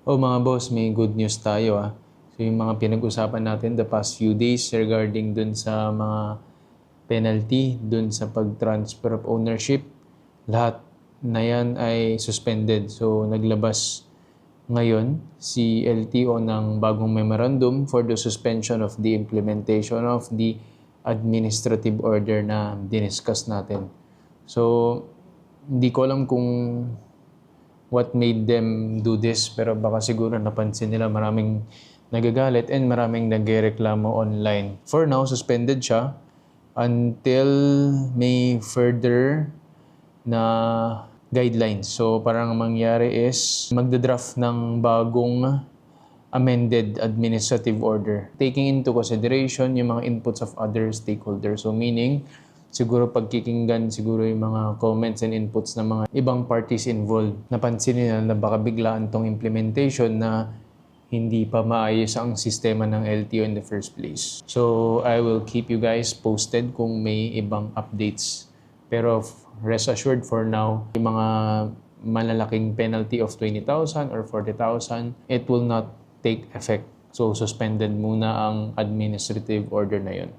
Oh mga boss, may good news tayo ah. So yung mga pinag-usapan natin the past few days regarding dun sa mga penalty, dun sa pag-transfer of ownership, lahat na yan ay suspended. So naglabas ngayon si LTO ng bagong memorandum for the suspension of the implementation of the administrative order na diniscuss natin. So hindi ko alam kung what made them do this, pero baka siguro napansin nila maraming nagagalit and maraming nagreklamo online. For now, suspended siya until may further na guidelines. So parang mangyari is magda-draft ng bagong amended administrative order, taking into consideration yung mga inputs of other stakeholders. So meaning, siguro pagkikinggan siguro yung mga comments and inputs ng mga ibang parties involved. Napansin nila na baka biglaan tong implementation na hindi pa maayos ang sistema ng LTO in the first place. So I will keep you guys posted kung may ibang updates. Pero rest assured for now, yung mga malalaking penalty of 20,000 or 40,000, it will not take effect. So suspended muna ang administrative order na yun.